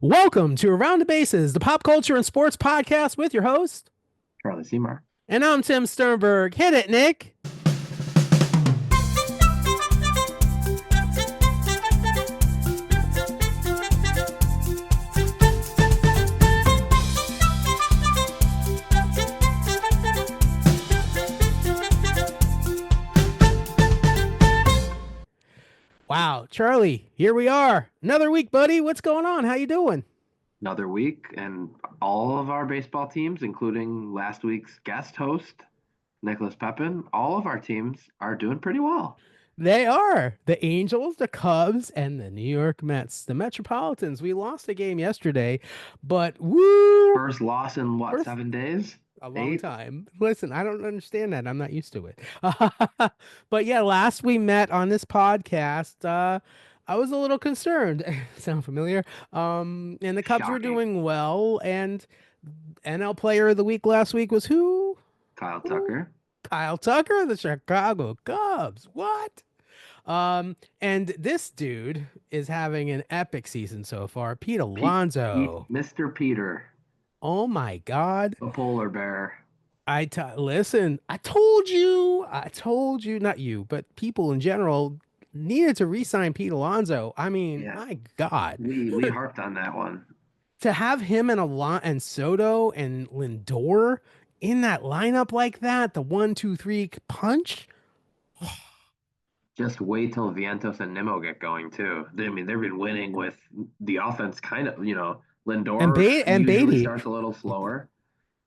Welcome to Around the Bases, the pop culture and sports podcast with your host. Charlie Seymour. And I'm Tim Sternberg. Hit it, Nick. Wow, Charlie, here we are. Another week, buddy. What's going on? How you doing? Another week, and all of our baseball teams, including last week's guest host, Nicholas Pepin, all of our teams are doing pretty well. They are the Angels, the Cubs, and the New York Mets, the Metropolitans. We lost a game yesterday, but woo! First loss in what, First- 7 days? A long 8? time. Listen, I don't understand that. I'm not used to it. But yeah, last we met on this podcast, I was a little concerned. Sound familiar? And the Cubs were Shocking. doing well, and NL Player of the Week last week was who? Kyle Who? Tucker. Kyle Tucker, the Chicago Cubs. What? And this dude is having an epic season so far. Pete Alonso. Mr. Peter, Oh my God. the polar bear. Listen, I told you, not you, but people in general needed to re-sign Pete Alonso. I mean, Yeah. my God, We harped on that one. to have him and Soto and Lindor in that lineup like that, the 1, 2, 3 punch. Just wait till Vientos and Nimmo get going, too. I mean, they've been winning with the offense kind of, Lindor And usually Beatty. starts a little slower.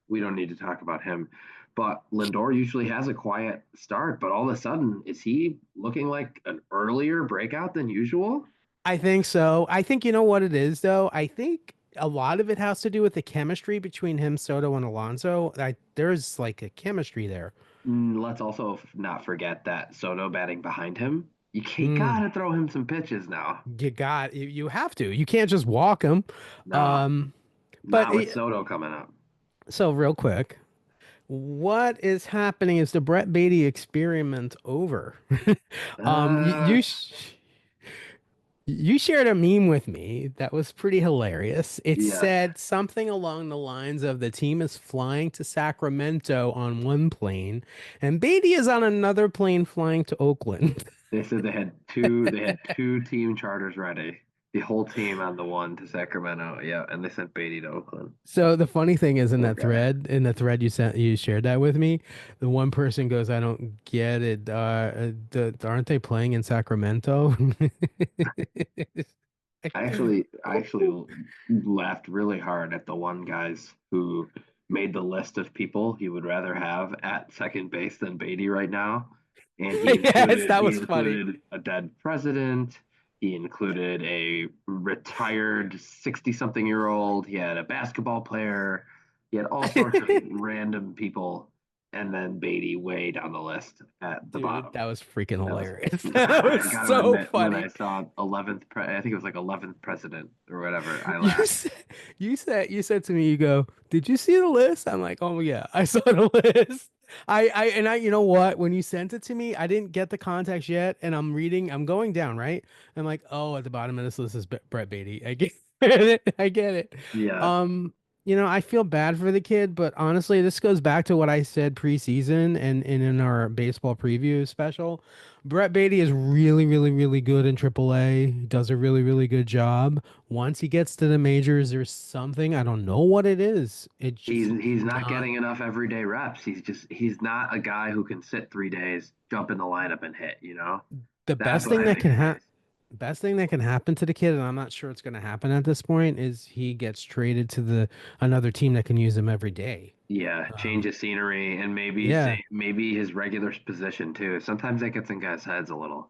We don't need to talk about him. But Lindor usually has a quiet start, but all of a sudden, is he looking like an earlier breakout than usual? I think so. I think you know what it is, though. I think a lot of it has to do with the chemistry between him, Soto, and Alonso. There's like a chemistry there. Let's also not forget that Soto batting behind him. You Mm. gotta throw him some pitches now. You have to. You can't just walk him. No, but not with Soto coming up. So real quick, what is happening? Is the Brett Beatty experiment over? You you shared a meme with me that was pretty hilarious. It Yeah. said something along the lines of the team is flying to Sacramento on one plane, and Beatty is on another plane flying to Oakland. They said they had two team charters ready. The whole team on the one to Sacramento. Yeah, and they sent Beatty to Oakland. So the funny thing is Okay. in the thread you shared that with me, the one person goes, I don't get it. Aren't they playing in Sacramento? I actually laughed really hard at the one guys who made the list of people he would rather have at second base than Beatty right now. And Yes, that he was funny. included a dead president. He included a retired 60-something-year-old. He had a basketball player. He had all sorts of random people. And then Beatty way down the list at the Dude, bottom. that was freaking That was, hilarious. That I was gotta so admit, when I funny. saw 11th, I think it was like 11th president or whatever, I You laughed. said, you said to me, you go, did you see the list? I'm like, oh yeah, I saw the list. You know what? When you sent it to me, I didn't get the context yet, and I'm going down, right? I'm like, oh, at the bottom of this list is Brett Beatty. I get it. I get it. Yeah, Um, I feel bad for the kid, but honestly, this goes back to what I said preseason and in our baseball preview special. Brett Beatty is really, really, really good in AAA. He does a really, really good job. Once he gets to the majors, there's something, I don't know what it is. It's just he's not not getting enough everyday reps. He's not a guy who can sit 3 days, jump in the lineup and hit. the That's best what thing I that think can it happen. is. Best thing that can happen to the kid, and I'm not sure it's going to happen at this point, is he gets traded to the another team that can use him every day. Yeah, change Um, of scenery and yeah, maybe his regular position too. Sometimes that gets in guys' heads a little.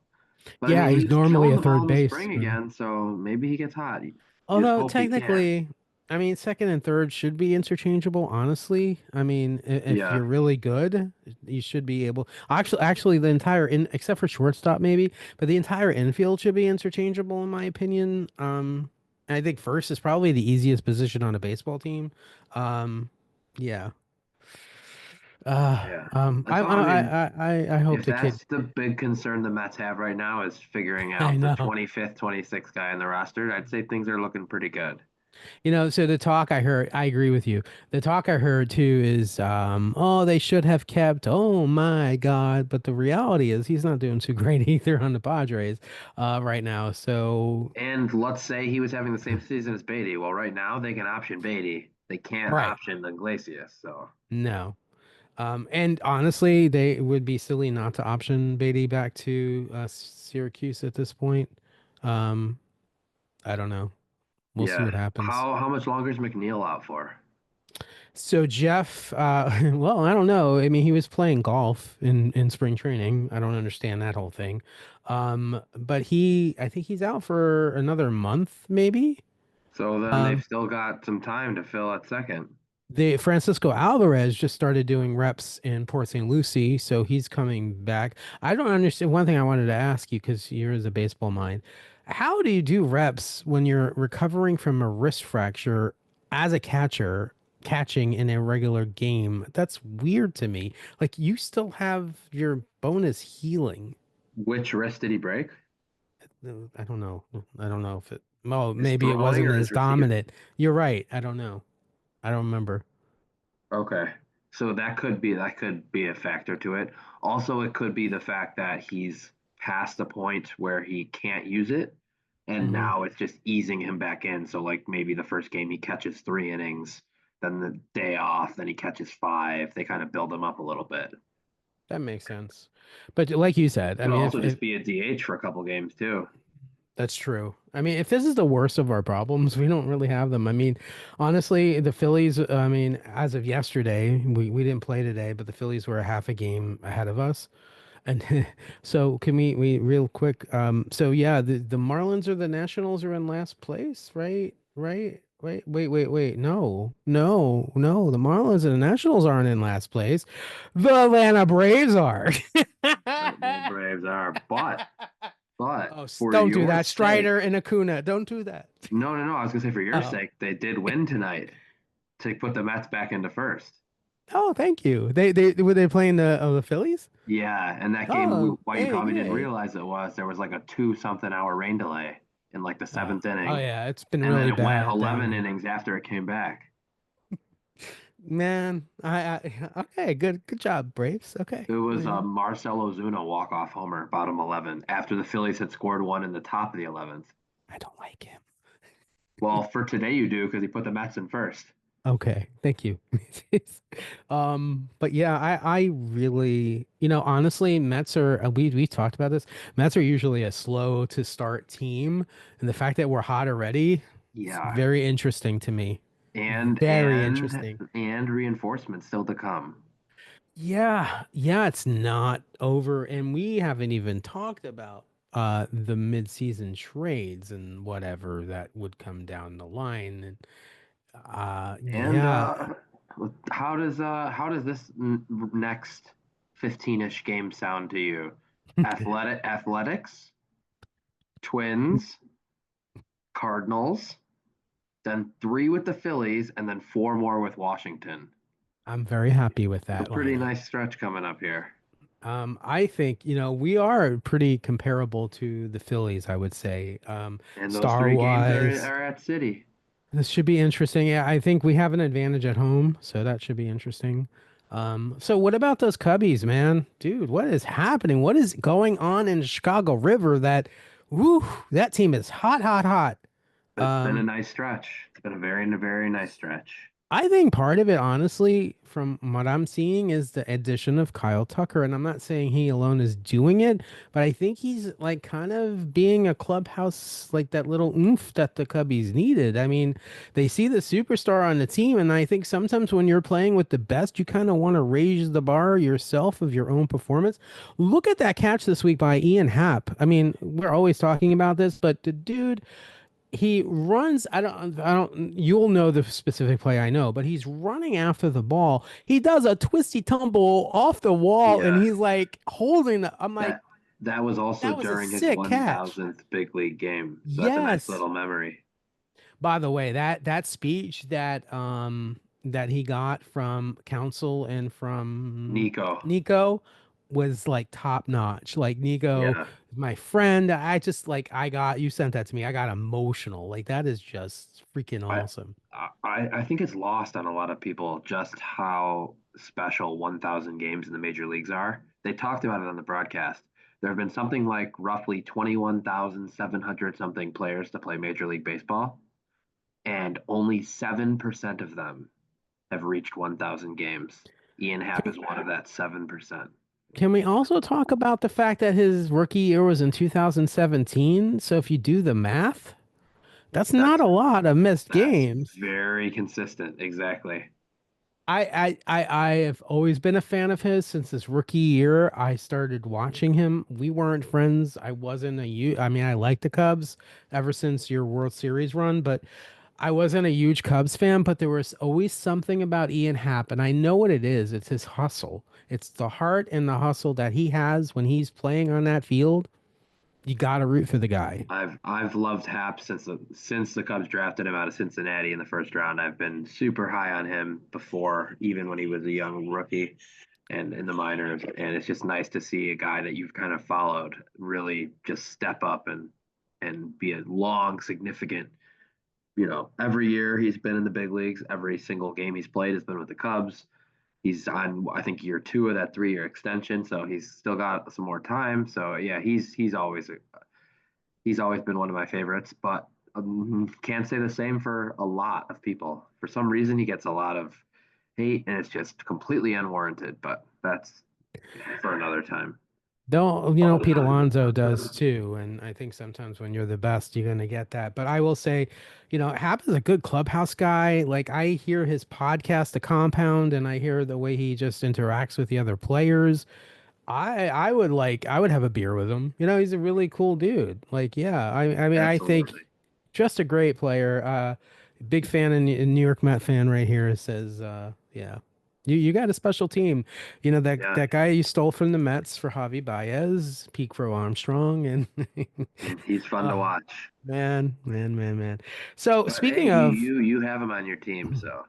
But I yeah, mean, he he's was normally killing a the ball third in the base. spring Mhm. again, so maybe he gets hot. You just Although hope he can. technically, I mean, second and third should be interchangeable, honestly. I mean, if Yeah. you're really good, you should be able. Actually, the entire except for shortstop maybe, but the entire infield should be interchangeable in my opinion. I think first is probably the easiest position on a baseball team. Um, yeah. Yeah. That's all. I mean, I hope if the kid. that's the big concern the Mets have right now is figuring I out the know. 25th, 26th guy in the roster, I'd say things are looking pretty good. So the talk I heard, I agree with you. The talk I heard too is, oh, they should have kept, oh my God. But the reality is he's not doing too great either on the Padres, right now. So, And let's say he was having the same season as Beatty. Well, right now they can option Beatty. They can't right. option Iglesias. So No. And honestly, they would be silly not to option Beatty back to Syracuse at this point. Um, I don't know. We'll see yeah, what happens. how much longer is McNeil out for? So Jeff, well, I don't know. I mean, he was playing golf in spring training. I don't understand that whole thing. But I think he's out for another month, maybe. So then they've Um, still got some time to fill at second. the Francisco Alvarez just started doing reps in Port St. Lucie, so he's coming back. I don't understand. One thing I wanted to ask you, because you're as a baseball mind, how do you do reps when you're recovering from a wrist fracture as a catcher, catching in a regular game? That's weird to me. Like you still have your bonus healing. Which wrist did he break? I don't know. I don't know if it. Oh, His maybe it throwing wasn't or as his receiving? dominant. You're right. I don't know. I don't remember. Okay. So that could be a factor to it. Also, it could be the fact that he's past the point where he can't use it, and Hmm. now it's just easing him back in. So like maybe the first game he catches 3 innings, then the day off, then he catches five. They kind of build him up a little bit. That makes sense. But like you said, I Could mean, also if just be a DH for a couple games too. that's true. I mean, if this is the worst of our problems, we don't really have them. I mean, honestly, the Phillies, I mean, as of yesterday, we didn't play today, but the Phillies were a half a game ahead of us. And so can we real quick, so yeah, the Marlins or the Nationals are in last place, right? Right? Wait. No. The Marlins and the Nationals aren't in last place. The Atlanta Braves are. The Braves are, but for Don't do your that. sake, Strider and Acuna. Don't do that. no. I was gonna say for your Oh. sake, they did win tonight to put the Mets back into first. Oh, thank you. They were they playing the Phillies? Yeah, and that game, Oh, what you hey, probably didn't yay. realize it was there was like a 2-something hour rain delay in like the seventh Oh inning, yeah, it's been and then really it went bad down 11 here. innings after it came back. Man, I okay, good job, Braves. Okay. It was a Yeah. Marcell Ozuna walk-off homer, bottom 11, after the Phillies had scored one in the top of the 11th. I don't like him. Well, for today you do because he put the Mets in first. Okay, thank you. But yeah, I really, honestly, Mets are we talked about this. Mets are usually a slow to start team, and the fact that we're hot already, it's Yeah, very interesting to me. and Very and interesting. and reinforcements still to come. Yeah, it's not over, and we haven't even talked about the mid-season trades and whatever that would come down the line. And And yeah. how does this next 15-ish game sound to you? Athletics, Twins, Cardinals, then three with the Phillies, and then four more with Washington. I'm very happy with A that pretty lineup. nice stretch coming up here. I think, we are pretty comparable to the Phillies, I would say. And those Star three games are wise, are at City. this should be interesting. Yeah, I think we have an advantage at home, so that should be interesting. So what about those Cubbies, man? Dude, what is happening? What is going on in Chicago River whoo, that team is hot, hot, hot. It's been a Um, nice stretch. It's been a very nice stretch. I think part of it, honestly, from what I'm seeing, is the addition of Kyle Tucker. And I'm not saying he alone is doing it, but I think he's like kind of being a clubhouse, like that little oomph that the Cubbies needed. I mean, they see the superstar on the team, and I think sometimes when you're playing with the best, you kind of want to raise the bar yourself of your own performance. Look at that catch this week by Ian Happ. I mean, we're always talking about this, but the dude he runs. I don't, you'll know the specific play I know, but he's running after the ball. He does a twisty tumble off the wall and Yeah, he's like holding I'm like, that that was also that was a during his sick catch. 1000th big league game. So that's a nice Yes. little memory. By the way, that speech that he got from Council and from Nico. Nico, was like top notch. Like Nico, Yeah. my friend, I just like I got you sent that to me. I got emotional. Like that is just freaking I, awesome. I think it's lost on a lot of people just how special 1,000 games in the major leagues are. They talked about it on the broadcast. There have been something like roughly 21,700 something players to play Major League Baseball, and only 7% of them have reached 1,000 games. Ian Happ is Can, one of that 7%. can we also talk about the fact that his rookie year was in 2017? So if you do the math, that's not That's a lot of missed that's games. very consistent. Exactly. I have always been a fan of his since his rookie year. I started watching him. We weren't friends. I wasn't a I mean, I liked the Cubs ever since your World Series run, but I wasn't a huge Cubs fan. But there was always something about Ian Happ, and I know what it is. It's his hustle. It's the heart and the hustle that he has when he's playing on that field. You got to root for the guy. I've loved Hap since the Cubs drafted him out of Cincinnati in the first round. I've been super high on him before, even when he was a young rookie and in the minors. And it's just nice to see a guy that you've kind of followed really just step up and be a long, significant. Every year he's been in the big leagues. Every single game he's played has been with the Cubs. He's on, I think, year two of that 3 year extension, so he's still got some more time. So yeah, he's always been one of my favorites, but can't say the same for a lot of people. For some reason, he gets a lot of hate, and it's just completely unwarranted. But that's for another time. Though, Pete Alonso does too. And I think sometimes when you're the best, you're going to get that. But I will say, Hap is a good clubhouse guy. Like I hear his podcast, The Compound, and I hear the way he just interacts with the other players. I would have a beer with him. He's a really cool dude. Like, yeah, I mean, I Absolutely. think just a great player. Big fan and New York Met fan right here says, yeah, you got a special team. Yeah, That guy you stole from the Mets for Javi Baez, Pete Crow Armstrong, and he's fun to oh watch. man, man, man, man. So But hey, you have him on your team, so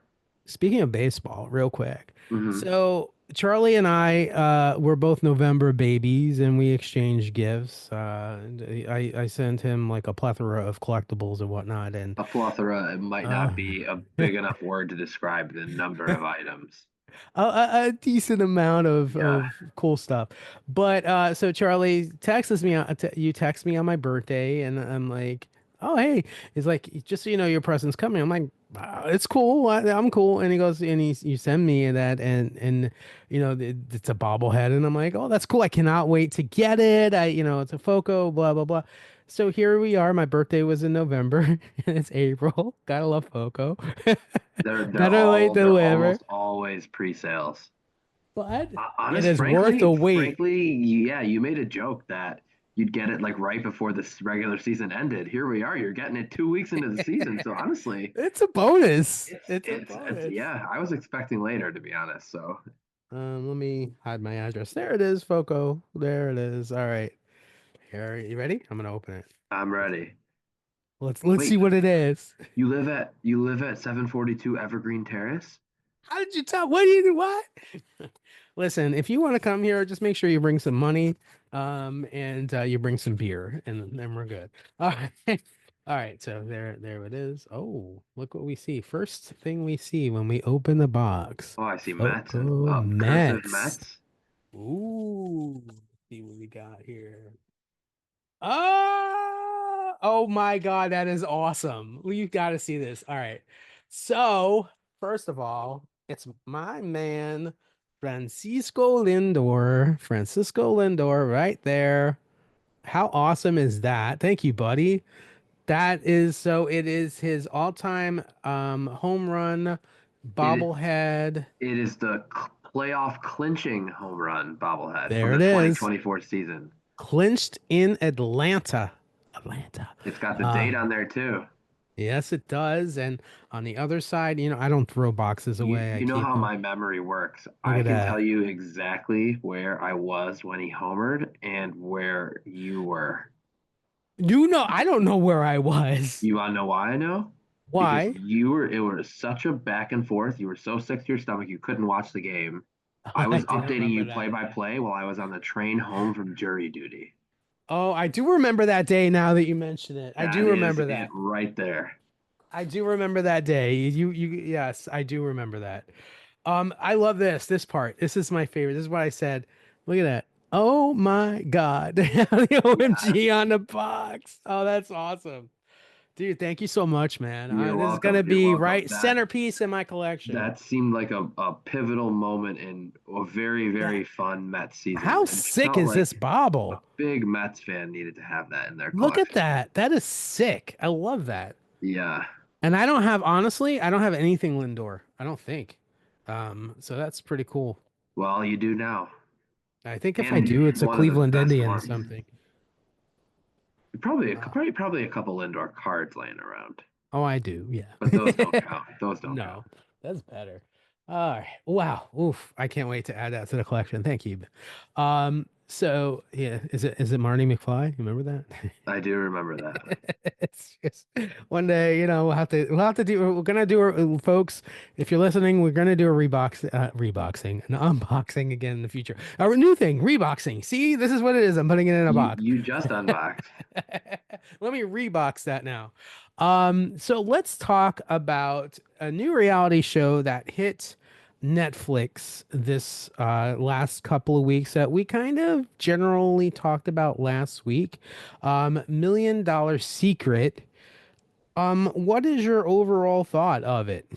speaking of baseball, real quick. hmm So Charlie and I were both November babies, and we exchanged gifts. I sent him like a plethora of collectibles and whatnot, and a plethora it might uh, not be a big enough word to describe the number of items. a decent amount Yeah, of cool stuff. But so Charlie texts me, you text me on my birthday, and I'm like, oh hey, he's like, just so you know, your present's coming. I'm like, it's cool, I'm cool. And he goes, and you send me that, and it's a bobblehead, and I'm like, oh, that's cool. I cannot wait to get it. It's a Foco, blah blah blah. So here we are. My birthday was in November, and it's April. Gotta love Foco. Better late than they're never. almost always pre-sales. But it Honest, is worth the wait. frankly, yeah, you made a joke that you'd get it like right before this regular season ended. Here we are, you're getting it 2 weeks into the season. So honestly, It's a bonus. it's It's a it's bonus. yeah, I was expecting later to be honest. So Let me hide my address. There it is, Foco. There it is. All right. Here, you ready? I'm gonna open it. I'm ready. Let's see Wait, what it is. you live at 742 Evergreen Terrace? How did you tell? What do you do? What? Listen, if you want to come here, just make sure you bring some money, and you bring some beer, and then we're good. All right. All right, so there it is. Oh, look what we see. First thing we see when we open the box. Oh, I see Mets and Foco cursive Mets. Mets. Ooh, let's see what we got here. Oh my God, that is awesome. Well, you've got to see this. All right. So, first of all, it's my man, Francisco Lindor. Francisco Lindor, right there. How awesome is that? Thank you, buddy. That is so it is his all-time home run It is bobblehead. it is the playoff clinching home run bobblehead from There the it is. 2024 season. Clinched in Atlanta. Atlanta. It's got the Uh, date on there too. Yes, it does. And on the other side, I don't throw boxes You away. I you know keep how them. my memory works. Look I at can tell that. you exactly where I was when he homered and where you were. I don't know where I was. You want to know why I know? Because Why? it was such a back and forth. You were so sick to your stomach you couldn't watch the game. Oh, I I was do updating remember you play that. by play while I was on the train home from jury duty. Oh, I do remember that day now that you mention it. I That do is remember it that. right there. I do remember that day. Yes, I do remember that. I love this part. This is my favorite. This is what I said. Look at that. Oh my God. The Yeah, OMG on the box. Oh, that's awesome. Dude, thank you so much, man. you're This is welcome. gonna You're be welcome. right centerpiece in my collection. That seemed like a pivotal moment in a very, That very fun Mets season. how It sick felt is this like a bobble? big Mets fan needed to have that in their Look at collection. that. That is sick. I love that. Yeah. And I don't have honestly, I don't have anything Lindor. I don't think. So that's pretty cool. Well, you do now. I think if I And do, it's a one of the Cleveland best Indian or ones. something. Uh, Probably a couple indoor cards laying around. oh, I do. But those Yeah. don't count. Those don't count. No, that's better. All right. Wow. Oof. I can't wait to add that to the collection. Thank you. So yeah, is it Marty McFly? You remember that? I do remember that. It's just one day, we'll have to do we're gonna do folks, if you're listening, we're gonna do a reboxing, an unboxing again in the future. A new thing, reboxing. See, this is what it is. I'm putting it in a box. You just unboxed. Let me rebox that now. So let's talk about a new reality show that hit Netflix this last couple of weeks that we kind of generally talked about last week. Million Dollar Secret. What is your overall thought of it?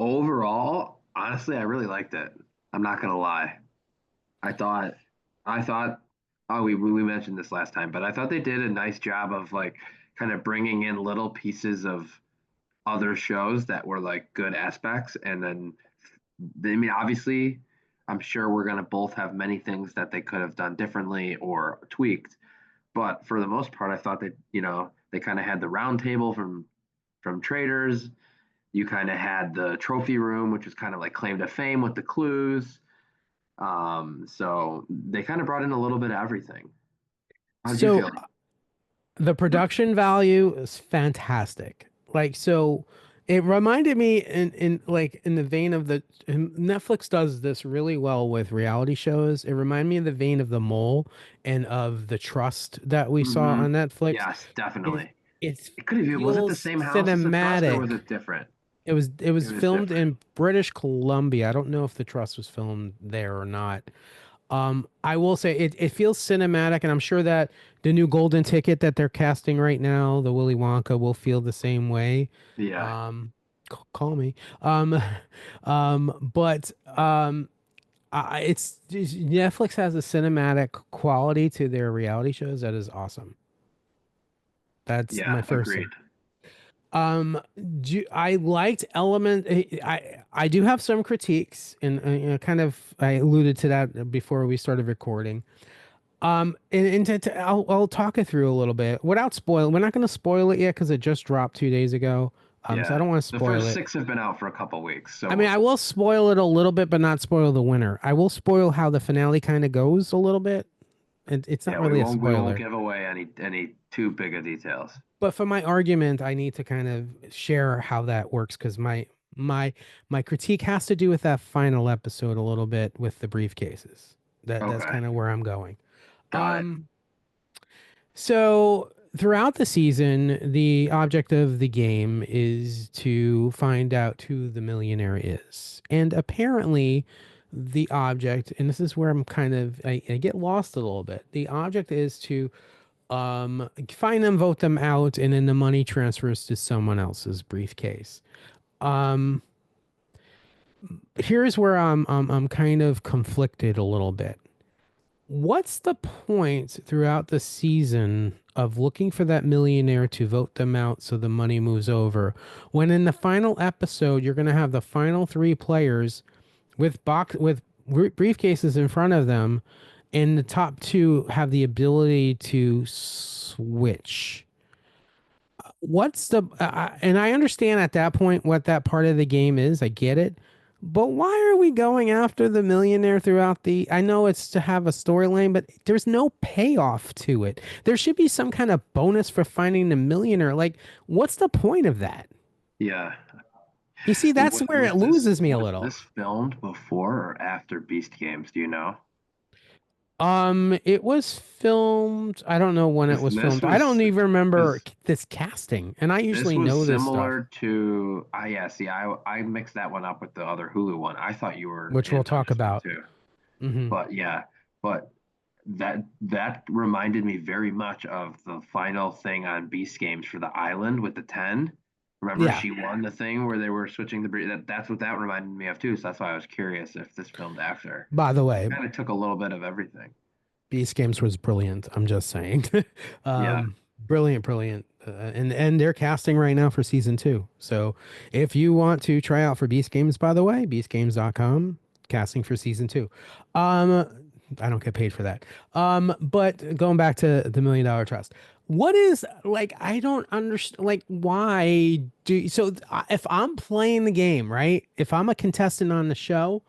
Overall, honestly, I really liked it. I'm not gonna lie. I thought, I thought, oh, we mentioned this last time, but I thought they did a nice job of like kind of bringing in little pieces of other shows that were like good aspects, and then I mean, obviously, I'm sure we're gonna both have many things that they could have done differently or tweaked, but for the most part, I thought that they kind of had the round table from Traitors. You kind of had the trophy room, which was kind of like claim to fame with the clues. So they kind of brought in a little bit of everything. How did you So feel? the production value is fantastic. Like so it reminded me in the vein of the and Netflix does this really well with reality shows. It reminded me of the vein of The Mole and of The Trust that we saw Hmm. on Netflix. Yes, It definitely. it It could have. Was it the feels same house as the trust, or was cinematic. it different? It was It was filmed different. in British Columbia. I don't know if The Trust was filmed there or not. I will say it feels cinematic, and I'm sure that the new Golden Ticket that they're casting right now, the Willy Wonka, will feel the same way. Yeah, Um, call me. Um, but Netflix has a cinematic quality to their reality shows that is awesome. That's yeah, my first thing. agreed. I liked element. I do have some critiques, and kind of I alluded to that before we started recording. I'll talk it through a little bit without spoil. We're not going to spoil it yet because it just dropped 2 days ago. So I Yeah, don't want to the spoil first it. six have been out for a couple weeks, I mean, so I will spoil it a little bit, but not spoil the winner. I will spoil how the finale kind of goes a little bit. It's not yeah, we really a won't we won't spoiler, give away any too big of details. but for my argument, I need to kind of share how that works because my my critique has to do with that final episode a little bit with the briefcases. That's Okay, kind of where I'm going. got it. Um, So throughout the season, the object of the game is to find out who the millionaire is. And apparently, the object, and this is where I get lost a little bit. The object is to find them, vote them out, and then the money transfers to someone else's briefcase. Um, Here's where I'm kind of conflicted a little bit. What's the point throughout the season of looking for that millionaire to vote them out so the money moves over? When in the final episode, you're going to have the final three players with briefcases in front of them, and the top two have the ability to switch. What's the and I understand at that point what that part of the game is. I get it. But why are we going after the millionaire throughout the I know it's to have a storyline, but there's no payoff to it. There should be some kind of bonus for finding the millionaire. Like, what's the point of that? Yeah. You see, that's where it loses me a Was little. this filmed before or after Beast Games? Do you know? It was filmed. I don't know when it was This filmed. I was don't even remember because this casting, and I this usually was know this stuff, similar to yeah, see, I mixed that one up with the other Hulu one. I thought you were which we'll in on talk this one about. too. Hmm. But yeah, but that reminded me very much of the final thing on Beast Games for the island with the 10. Remember Yeah. she won the thing where they were switching the breed. That's what that reminded me of too. So that's why I was curious if this filmed after. By the way, Kind of took a little bit of everything. Beast Games was brilliant. I'm just saying. Yeah. Brilliant, brilliant. And they're casting right now for season two. So if you want to try out for Beast Games, by the way, beastgames.com, casting for season two. Um, I don't get paid for that. But going back to the $1 million trust, what is like, I don't understand, like, why do so if I'm playing the game, right? If I'm a contestant on the show,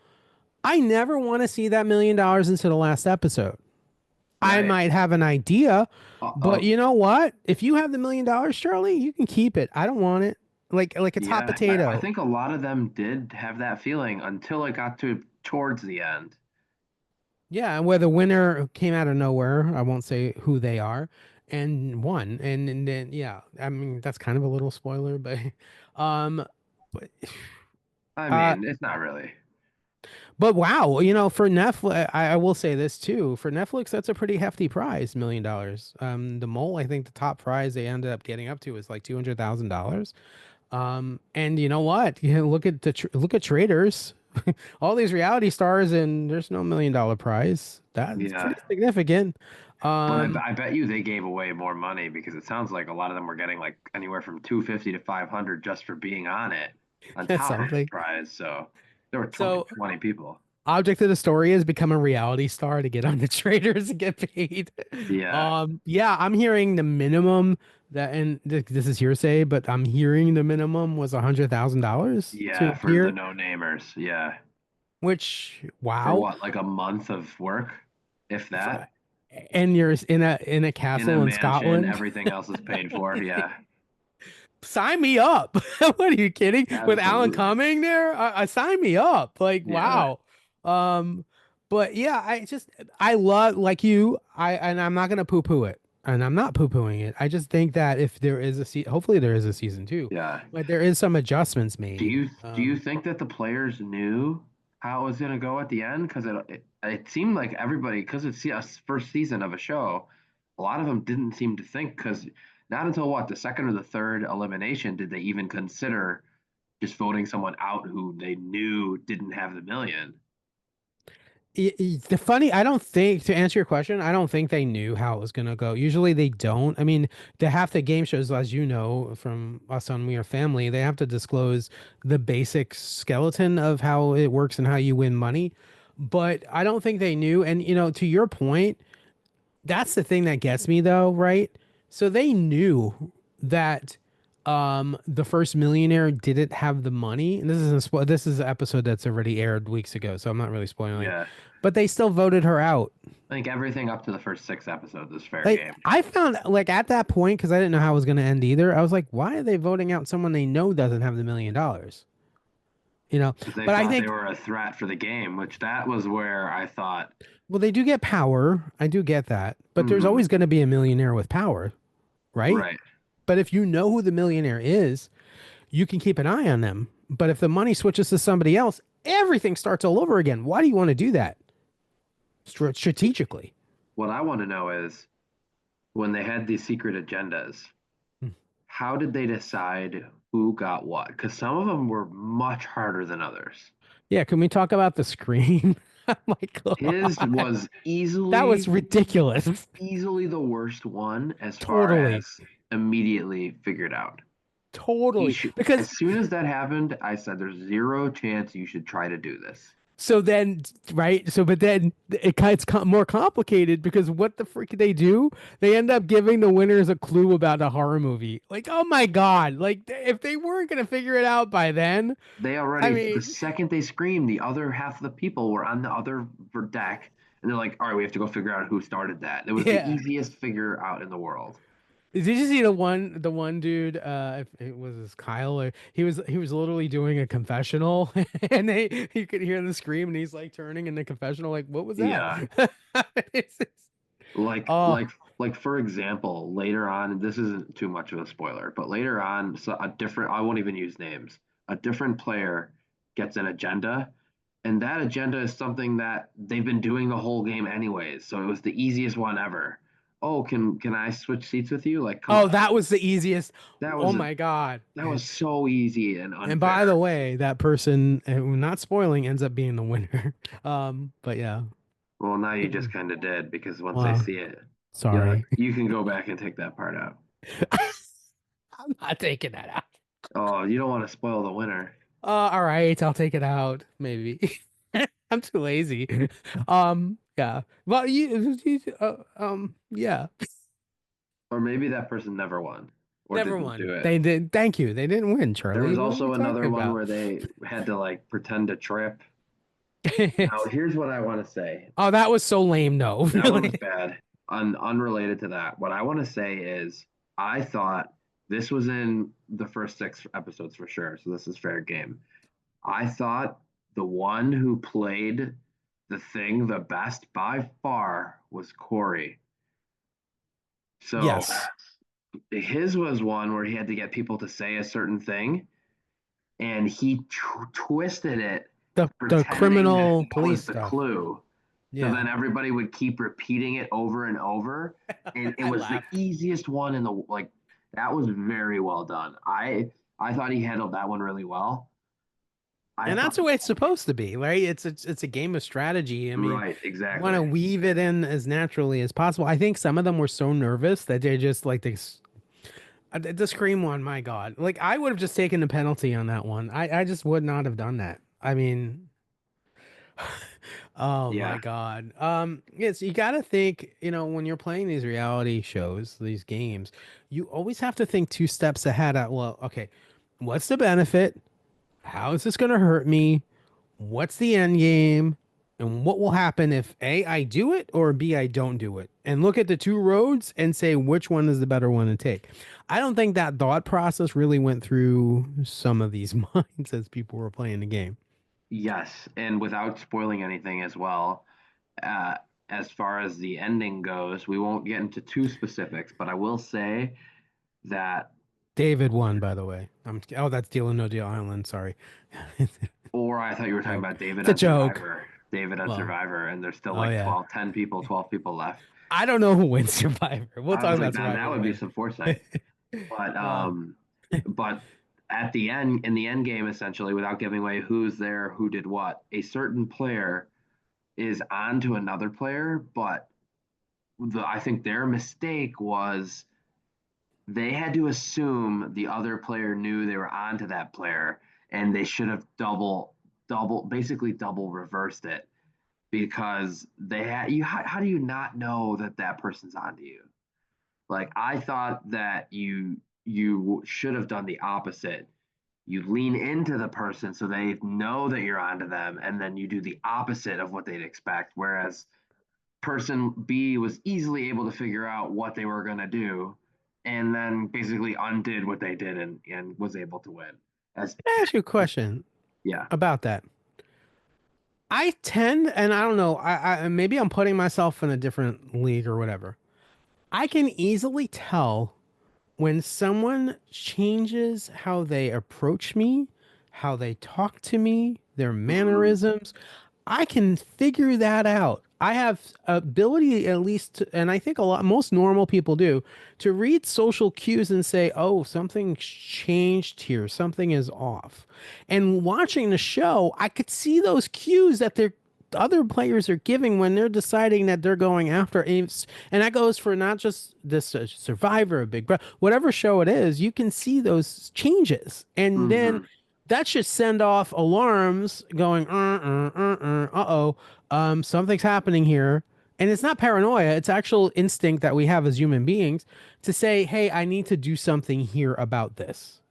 I never want to see that $1 million into the last episode. I Right. might have an idea, but Oh, you know what? If you have the $1 million, Charlie, you can keep it. I don't want it. Like it's hot yeah. I potato. think a lot of them did have that feeling until it got to towards the end. Yeah, and where the winner came out of nowhere, I won't say who they are, and won. And then yeah, I mean that's kind of a little spoiler, but um but I uh mean, it's not really. but wow, for Netflix, I will say this too. For Netflix, that's a pretty hefty prize, $1 million. The mole, I think the top prize they ended up getting up to is like $200,000. And you know what? Look at look at Traitors, all these reality stars, and there's no $1 million prize. That's Yeah. pretty significant. But Um, I bet you they gave away more money because it sounds like a lot of them were getting like anywhere from 250 to 500 just for being on it on that's top of the something. prize. So there were So, 20 people. object of the story is become a reality star to get on the Traitors and get paid. Yeah. Yeah, I'm hearing the minimum that, and this is hearsay, but I'm hearing the minimum was $100,000 to Yeah. For the appear, no namers. Yeah. which For wow. what? Like a month of work, if F- that, And you're in a in a castle in mansion, Scotland. everything else is paid for. Yeah. Sign me up. What are you kidding? With Alan Absolutely. Cumming there, sign me up. Like, Yeah. wow. Um, but yeah, I love like you. And I'm not gonna poo-poo it, and I'm not poo-pooing it. I just think that if there is hopefully there is a season two, Yeah. but there is some adjustments Do made. you think that the players knew how it was going to go at the end? Because it seemed like everybody, because it's a first season of a show, a lot of them didn't seem to think. Because not until what, the second or the third elimination did they even consider just voting someone out who they knew didn't have the million. The funny, I don't think, to answer your question, I don't think they knew how it was gonna go. Usually they don't. I mean, the half the game shows, as you know from us on We Are Family, they have to disclose the basic skeleton of how it works and how you win money. But I don't think they knew. And to your point, that's the thing that gets me though, right? So they knew that the first millionaire didn't have the money. And this is an episode that's already aired weeks ago, so I'm not really spoiling. Yeah. But they still voted her out. I think everything up to the first 6 episodes is fair Like game. I found like at that point, because I didn't know how it was gonna end either, I was like, why are they voting out someone they know doesn't have the $1 million? You know, Because they but I thought they think were a threat for the game, which that was where I thought, well, they do get power. I do get that. But there's hmm, always gonna be a millionaire with power, right? right. But if you know who the millionaire is, you can keep an eye on them. But if the money switches to somebody else, everything starts all over again. Why do you want to do that strategically? What I want to know is when they had these secret agendas, how did they decide who got what? Because some of them were much harder than others. Yeah, can we talk about the screen? Oh my His God. was That was ridiculous. easily the worst one as far Totally. as immediately figured out. He Totally. should, Because as soon as that happened, I said, "There's zero chance you should try to do this." so then, right? So, but then it's more complicated because what the freak they do? They end up giving the winners a clue about a horror movie. Like, oh my God. Like, if they weren't going to figure it out by then, They I already, the mean, second they screamed, the other half of the people were on the other deck, and they're like, "All right, we have to go figure out who started that." It was the yeah. easiest figure out in the world. Did you see the one dude, if it was his Kyle, or he was literally doing a confessional and you could hear the scream and he's like turning in the confessional like, what was that? Yeah, It's- like oh, like like for example, later on, this isn't too much of a spoiler, but later on, so a different, I won't even use names. A different player gets an agenda, and that agenda is something that they've been doing the whole game anyways. So it was the easiest one ever. Oh, can I switch seats with you? Like, come oh, on. that was the easiest. That Oh was my God. that was so easy and And by the unfair. way, that person, not spoiling, ends up being the winner. But yeah. Well, now you just kind of did because once I Well, see it, yeah, sorry. you can go back and take that part out. I'm not taking that out. Oh, you don't want to spoil the winner. All right, I'll take it out, maybe. I'm too lazy. Yeah. Well, yeah. Or maybe that person never won or Never didn't won. do it. They did. Thank you. They didn't win, There Charlie. was What are we also talking another one about? where they had to like pretend to trip. Now, here's what I want to say. Oh, that was so lame. No, That one was really. bad. Unrelated to that, what I want to say is I thought this was in the first six episodes for sure. So this is fair game. I thought the one who played the thing the best by far was Corey. So Yes. his was one where he had to get people to say a certain thing, and he twisted it, The pretending that criminal that police was the stuff. clue. So Yeah. then everybody would keep repeating it over and over, and it I was the laughed. easiest one in the like. That was very well done. I thought he handled that one really well. I And that's thought the way it's supposed to be, right? It's a game of strategy. I mean, right, you want exactly. to weave it in as naturally as possible. I think some of them were so nervous that they just like the scream one. My God, like I would have just taken the penalty on that one. I just would not have done that. I mean, oh my Yeah, God. Yes, you got to think. When you're playing these reality shows, these games, you always have to think two steps ahead. Well, okay, what's the benefit? How is this going to hurt me? What's the end game? And what will happen if A, I do it, or B, I don't do it? And look at the two roads and say which one is the better one to take. I don't think that thought process really went through some of these minds as people were playing the game. yes, and without spoiling anything as well. Uh, as far as the ending goes, we won't get into too specifics, but I will say that, David won, by the way. Oh, that's Deal or No Deal Island. Sorry. or I thought you were talking Joke. about David It's a on joke. Survivor. David on Well, Survivor, and there's still oh like yeah. 12, 10 people, 12 people left. I don't know who wins Survivor. We'll I talk was like, about man, Survivor that in a would be minute. some foresight. But Uh, but at the end, in the end game, essentially, without giving away who's there, who did what, a certain player is on to another player, but I think their mistake was they had to assume the other player knew they were on to that player, and they should have basically double reversed it because they had you. How do you not know that that person's on to you? Like I thought that you should have done the opposite. You lean into the person so they know that you're onto them, and then you do the opposite of what they'd expect. Whereas person B was easily able to figure out what they were going to do and then basically undid what they did and was able to win. As I ask you a question yeah. about that. I tend, and I don't know, maybe I'm putting myself in a different league or whatever. I can easily tell when someone changes how they approach me, how they talk to me, their Mm, mannerisms. I can figure that out. I have ability at least, and I think most normal people do, to read social cues and say, "Oh, something's changed here. Something is off." And watching the show, I could see those cues that their other players are giving when they're deciding that they're going after apes. And that goes for not just this Survivor, Big Brother, whatever show it is. You can see those changes, and then hmm that should send off alarms going, uh-oh, something's happening here. And it's not paranoia, it's actual instinct that we have as human beings to say, hey, I need to do something here about this.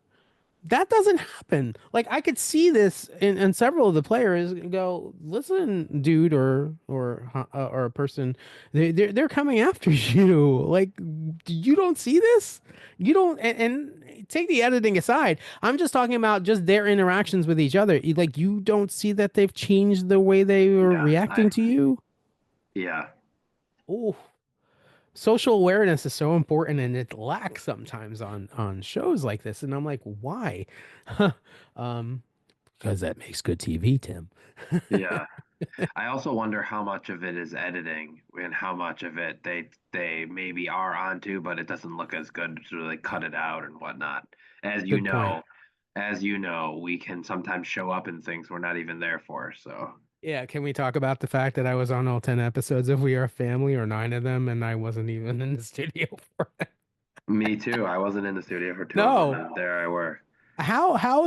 That doesn't happen. Like I could see this in several of the players go, listen, dude, or a person, they're coming after you. Like you don't see this. You don't, and take the editing aside. I'm just talking about just their interactions with each other. Like you don't see that they've changed the way they were Yeah, reacting to you. yeah, Oh, social awareness is so important and it lacks sometimes on shows like this. And I'm like, why? um because that makes good TV, Tim. yeah. I also wonder how much of it is editing and how much of it they maybe are onto, but it doesn't look as good, so they cut it out and whatnot. As you Good point. know, as you know, we can sometimes show up in things we're not even there for. So Yeah, can we talk about the fact that I was on all 10 episodes of We Are Family, or nine of them, and I wasn't even in the studio for it? me too. I wasn't in the studio for two of them, No. and there I were How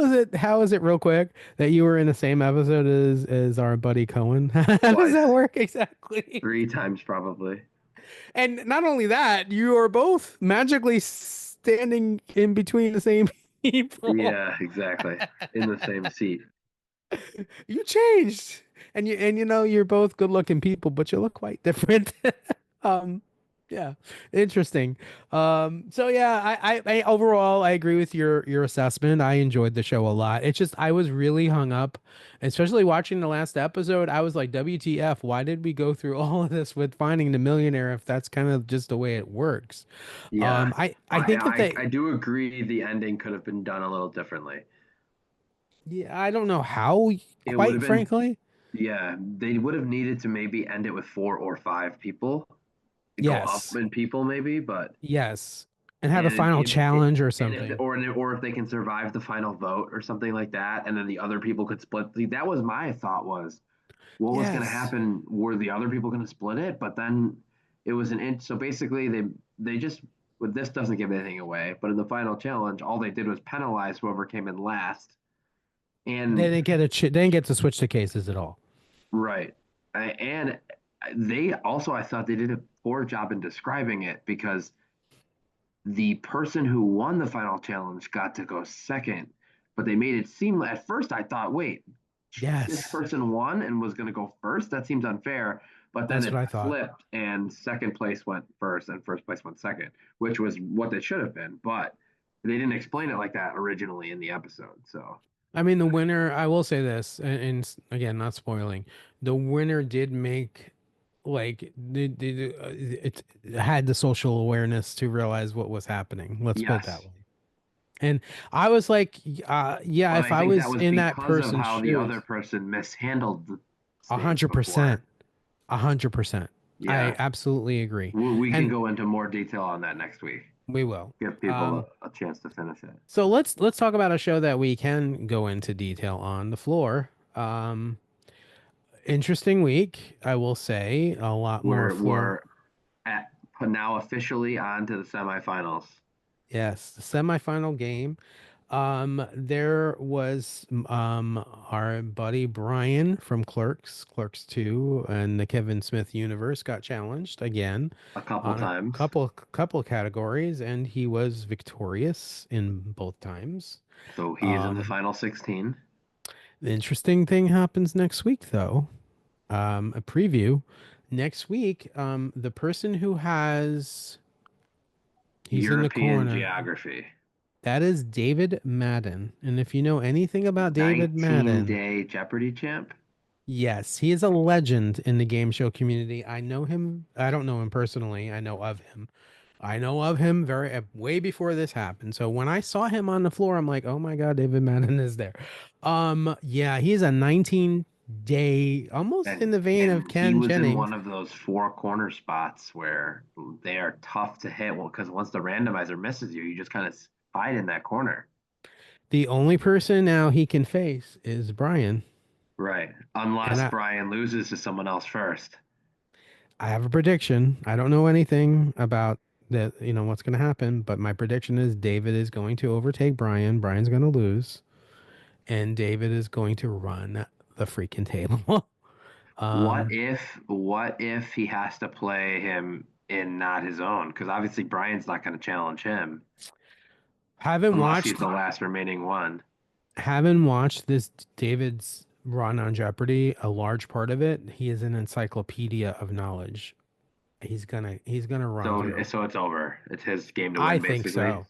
is it real quick that you were in the same episode as our buddy Cohen? How does that twice, work exactly? 3 times probably. And not only that, you are both magically standing in between the same people. Yeah, exactly. In the same seat. You changed. And you're both good-looking people, but you look quite different. Um yeah, interesting. So yeah, I overall I agree with your assessment. I enjoyed the show a lot. It's just I was really hung up, especially watching the last episode. I was like, WTF, why did we go through all of this with finding the millionaire if that's kind of just the way it works? Yeah, I think if I they do agree the ending could have been done a little differently. yeah, I don't know how, It would quite have been, frankly. yeah, they would have needed to maybe end it with 4 or 5 people, go up Yes. in people maybe, but Yes. And have a and final if it, challenge or and if something. or if they can survive the final vote or something like that, and then the other people could split. See, that was my thought was what was going to Yes. happen? Were the other people going to split it? But then it was an inch. So basically, they just well, this doesn't give anything away. But in the final challenge, all they did was penalize whoever came in last. They And didn't get they didn't get to switch the cases at all. right, and they also I thought they did a poor job in describing it because the person who won the final challenge got to go second, but they made it seem at first I thought, wait, this Yes. person won and was going to go first. That seems unfair. But then That's it what I thought. flipped, and second place went first, and first place went second, which was what it should have been. But they didn't explain it like that originally in the episode. So I mean, the winner, I will say this, and again, not spoiling, the winner did make like it had the social awareness to realize what was happening. Let's put it that yes, way. And I was like, yeah, but if I I think that was was in that because of person's how the other shoes, person mishandled the a stage hundred before. percent, 100%. I Yeah, absolutely agree. we can And go into more detail on that next week. we will. Give people a chance to finish it. So let's talk about a show that we can go into detail on, The Floor. Interesting week, I will say. A lot more floor. We're at now officially on to the semifinals. Yes, the semifinal game. There was our buddy Brian from Clerks 2 and the Kevin Smith universe got challenged again A couple on a times. couple categories, and he was victorious in both times. So he is in the Um, final 16. the interesting thing happens next week, though. A preview. Next week, the person who has he's in the European corner. geography. That is David Madden. And if you know anything about David 19 Madden, day Jeopardy champ. yes, he is a legend in the game show community. I know him. I don't know him personally. I know of him. I know of him very way before this happened. So when I saw him on the floor, I'm like, oh my God, David Madden is there. Yeah, he's a 19-day, almost in And the vein of he Ken was in Jennings. one of those 4 corner spots where they are tough to hit. Well, because once the randomizer misses you, you just kind of hide in that corner. The only person now he can face is Brian. Right. And Unless I, Brian loses to someone else first. I have a prediction. I don't know anything about that, what's going to happen, but my prediction is David is going to overtake Brian. Brian's going to lose, and David is going to run the freaking table. um, What if he has to play him in not his own? Because obviously Brian's not going to challenge him. Haven't unless he's watched the last remaining one. haven't watched this David's run on Jeopardy. A large part of it, he is an encyclopedia of knowledge. He's gonna run So through. so it's over. It's his game to I win, think basically. so.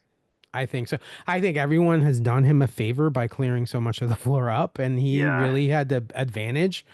I think so. I think everyone has done him a favor by clearing so much of the floor up, and he Yeah. really had the advantage.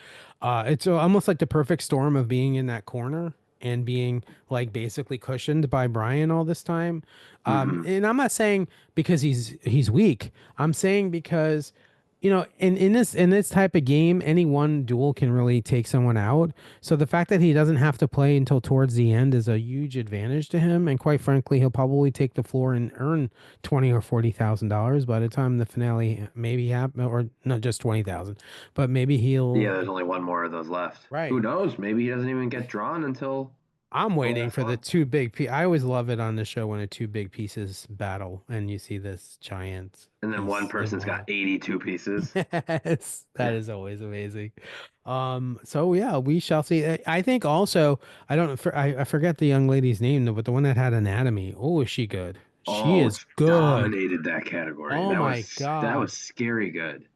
It's almost like the perfect storm of being in that corner and being like basically cushioned by Brian all this time. Hmm. And I'm not saying because he's weak. I'm saying because in this type of game, any one duel can really take someone out. So the fact that he doesn't have to play until towards the end is a huge advantage to him. And quite frankly, he'll probably take the floor and earn 20 or 40 thousand dollars by the time the finale maybe happen, or not just 20,000, but maybe Yeah, he'll. there's only one more of those left. Who Right. knows? Maybe he doesn't even get drawn until I'm the waiting last for the one. two big. I always love it on the show when a two big pieces battle and you see this giant And then one piece person's got involved. 82 pieces. Yes, that is always amazing. So yeah, we shall see. I think also, I forget the young lady's name though, but the one that had anatomy. Oh, is she good? She Oh, is she good. dominated that category. Oh my That was God. scary good.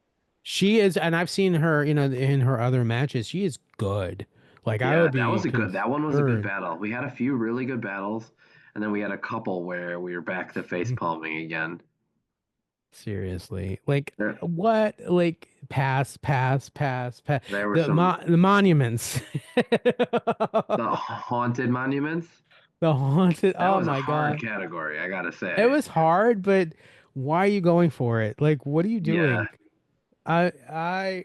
She is, and I've seen her, in her other matches. She is good. Like I Yeah, would be that one was a good concerned. battle. We had a few really good battles, and then we had a couple where we were back to face palming again. Seriously. Like There, what? Like pass, pass, pass, pass. there were The some the monuments. the haunted monuments. The haunted. That Oh was a my hard God. category, I gotta It say. was hard, but why are you going for it? Like, what are you Yeah, doing?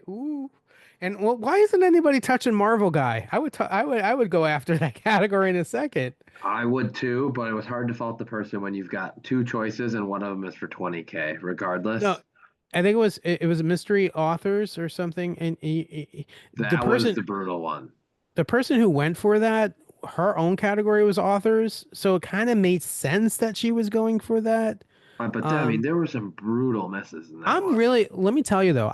Ooh. And why isn't anybody touching Marvel guy? I would go after that category in a second. I would too, but it was hard to fault the person when you've got two choices and one of them is for 20K, No, regardless. I think it was mystery authors or something, and the That was person the brutal one. the person who went for that, her own category was authors, so it kind of made sense that she was going for that. But I mean, Um, there were some brutal misses in that one. let me tell you though,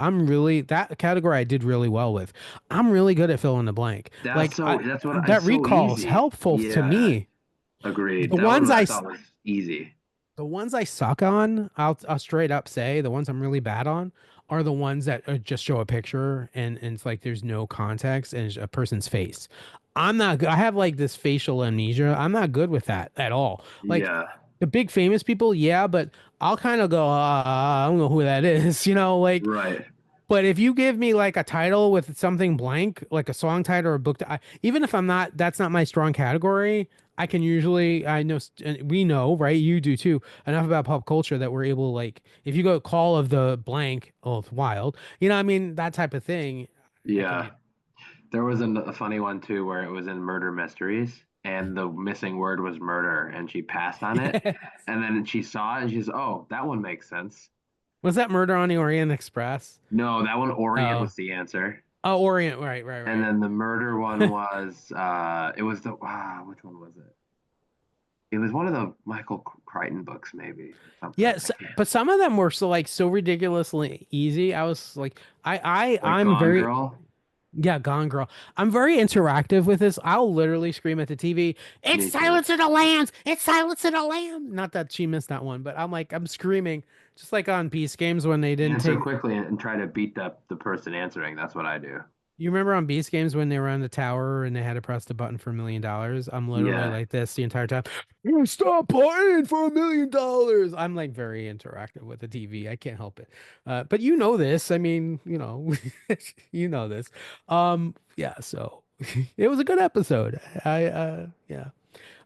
that category I did really well with. I'm really good at fill in the blank. Like That's what that it's so recall is easy. helpful to Yeah, me. agreed. The That one ones I thought was easy. the ones I suck on, I'll straight up say the ones I'm really bad on are the ones that just show a picture and it's like there's no context and it's a person's face. I'm not good. I have like this facial amnesia. I'm not good with that at all. Like Yeah, the big famous people, yeah, but I'll kind of go, I don't know who that is, like. right. But if you give me like a title with something blank, like a song title or a book, even if that's not my strong category, I can usually, I know, and we know, right? You do too, enough about pop culture that we're able, like, if you go Call of the blank, oh, it's wild, what I mean, that type of thing, I can do. Yeah, there was a funny one too where it was in murder mysteries and the missing word was murder and she passed on it and then she saw it and she's oh that one makes sense. Was that Murder on the Orient Express? No, that one Orient Oh, was the answer. oh, Orient, right, right, And right. then the murder one was it was the which one was it? It was one of the Michael Crichton books maybe or something. I Yes, can't. but some of them were so ridiculously easy. I was like, Like I'm Gone very. Girl. Yeah, Gone Girl. I'm very interactive with this. I'll literally scream at the TV, "It's Me too. Silence of the Lambs! It's Silence of the Lambs!" Not that she missed that one, but I'm screaming, just like on Beast Games when they didn't Answer take. quickly and try to beat the person answering. That's what I do. You remember on Beast Games when they were on the tower and they had to press the button for $1 million? I'm literally Yeah. like this the entire time. "You stop playing for $1 million!" I'm like very interactive with the TV. I can't help it. But you know this. I mean, you know this. Yeah. So it was a good episode. Yeah.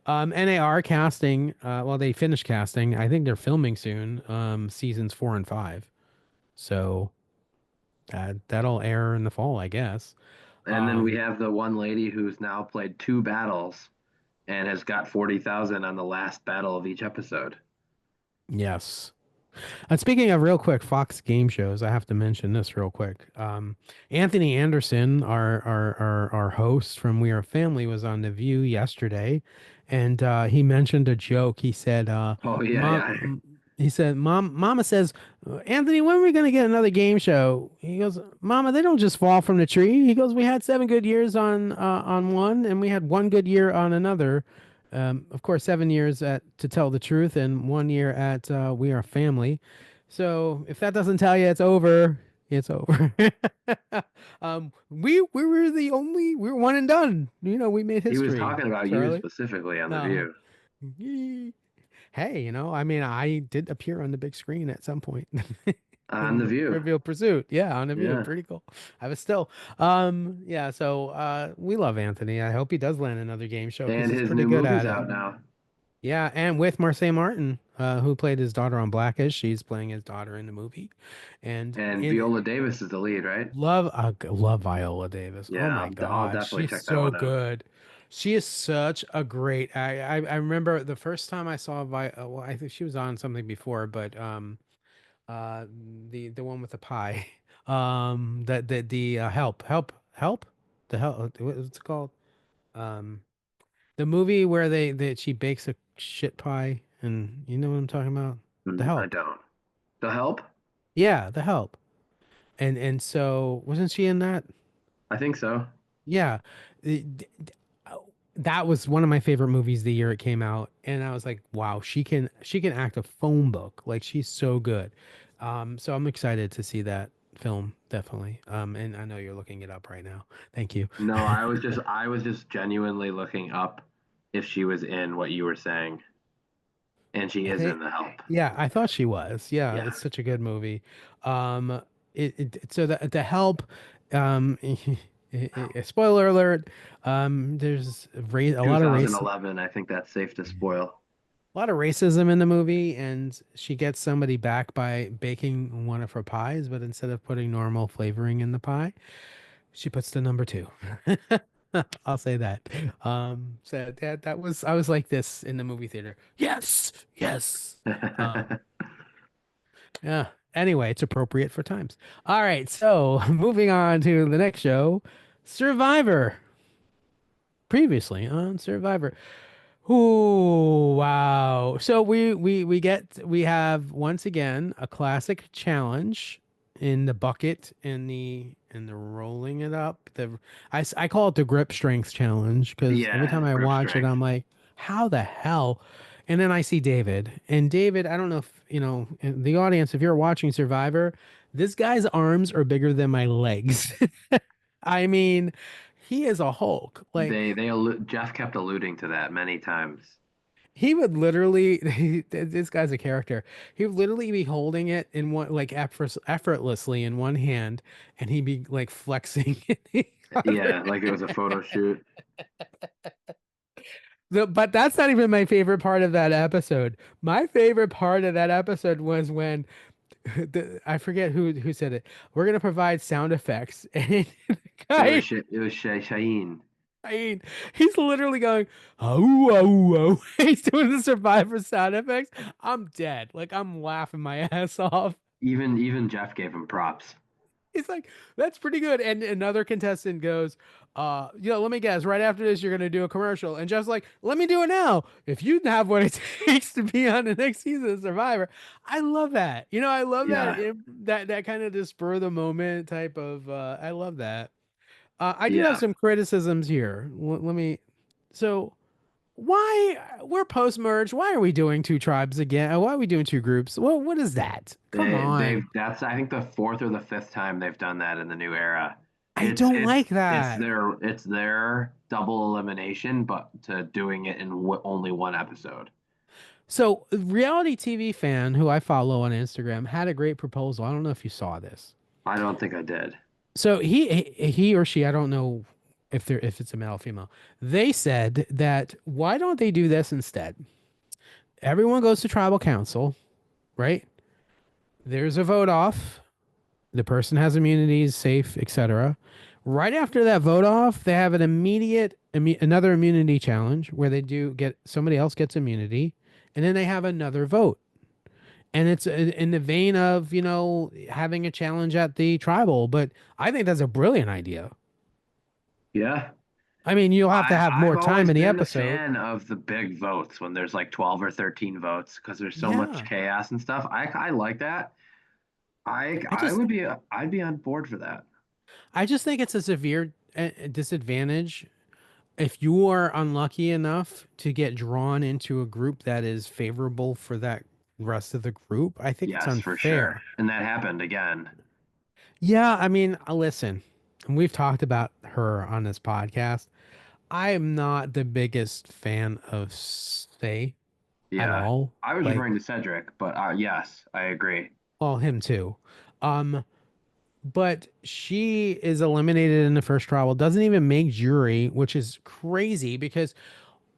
NAR casting. Well, they finished casting. I think they're filming soon. Seasons 4 and 5. So that'll air in the fall, I guess. And then we Um, have the one lady who's now played two battles and has got 40,000 on the last battle of each episode. yes. And speaking of real quick Fox game shows, I have to mention this real quick. Anthony Anderson, our host from We Are Family, was on The View yesterday, and he mentioned a joke. He said, Oh yeah, "Mom," yeah. he said, Mama says, Anthony, when are we gonna get another game show?" He goes, "Mama, they don't just fall from the tree." He goes, "We had 7 good years on one, and we had one good year on another." Of course, 7 years at To Tell the Truth, and 1 year at We Are Family. So if that doesn't tell you it's over, it's over. We were the only we were one and done. We made He was history, talking about you Charlie. specifically on The No. View. Hey, I mean, I did appear on the big screen at some point On The in View. Trivial Pursuit. Yeah, on the View. Yeah. Pretty cool. I was still. Yeah, so we love Anthony. I hope he does land another game show because And he's his pretty new good movie's at it. out now. Yeah, and with Marseille Martin, who played his daughter on Blackish, she's playing his daughter in the movie, and And in Viola Davis is the lead, right? love Viola Davis. Oh Yeah, my I'll God, definitely she's check that so one out. good. She is such a great. I remember the first time I saw well, I think she was on something before, but uh, the one with the pie, the help, the help. What's it called? Um, the movie where that she bakes a shit pie, and you know what I'm talking about? The I Help. don't. The Help? Yeah, The Help. And so wasn't she in that? I think so. Yeah. Oh, that was one of my favorite movies the year it came out, and I was like, wow, she can act a phone book. Like she's so good. So I'm excited to see that film, definitely. And I know you're looking it up right now. Thank you. No, I was just genuinely looking up if she was in what you were saying, and she I is think, in The Help. yeah, I thought she was. Yeah, Yeah. it's such a good movie. Um, so the help, um, spoiler alert. There's a lot of race, 2011, I think that's safe to spoil. a lot of racism in the movie, and she gets somebody back by baking one of her pies, but instead of putting normal flavoring in the pie, she puts the number two. I'll say that. So that was I was like this in the movie theater. Yes, yes. Um, Yeah. Anyway, it's appropriate for times. All right. So moving on to the next show, Survivor. Previously on Survivor. Ooh, wow. So we have once again a classic challenge in the bucket and the rolling it up. I call it the grip strength challenge because every Yeah, time I grip watch it, strength. I'm like, how the hell? And then I see David. And David, I don't know if, in the audience, if you're watching Survivor, this guy's arms are bigger than my legs. I mean, he is a Hulk. Like Jeff kept alluding to that many times. he would literally, this guy's a character. He would literally be holding it in one, like effortlessly in one hand, and he'd be like flexing in the other. Yeah, like it was a photo shoot. But that's not even my favorite part of that episode. My favorite part of that episode was when I forget who said it. We're gonna provide sound effects, and the guy, Shaheen. I mean, he's literally going, oh, oh, oh. He's doing the Survivor sound effects. I'm dead. Like I'm laughing my ass off. Even Jeff gave him props. He's like, that's pretty good. And another contestant goes, let me guess, right after this, you're gonna do a commercial. And Jeff's like, let me do it now. If you have what it takes to be on the next season of Survivor, I love that. I love that Yeah, that kind of just spur of the moment type of I love that. I do have yeah. some criticisms here. Let me so why we're post merge? Why are we doing two tribes again? Why are we doing two groups? What is that? Come They've on. that's I think the fourth or the fifth time they've done that in the new era. I It's don't it's like it's that. their double elimination, but to doing it in only one episode. So, a reality TV fan who I follow on Instagram had a great proposal. I don't know if you saw this. I don't think I did. So he or she, I don't know if it's a male or female. They said that why don't they do this instead? Everyone goes to tribal council, right? There's a vote off. The person has immunities, safe, etc. Right after that vote off, they have an another immunity challenge where they do get somebody else gets immunity, and then they have another vote. And it's in the vein of, having a challenge at the tribal, but I think that's a brilliant idea. Yeah. I mean, you'll have to have I've more time always in the been a episode. fan of the big votes when there's like 12 or 13 votes because there's so much Yeah. chaos and stuff. I like that. I I I just would be I'd be on board for that. I just think it's a severe disadvantage if you are unlucky enough to get drawn into a group that is favorable for that rest of the group, I think it's Yes, for sure. unfair. And that happened again. Yeah, I mean, listen, we've talked about her on this podcast. I am not the biggest fan of Say at Yeah. all. I was Like, referring to Cedric, but yes, I agree. well, him too. Um, but she is eliminated in the first trial, doesn't even make jury, which is crazy because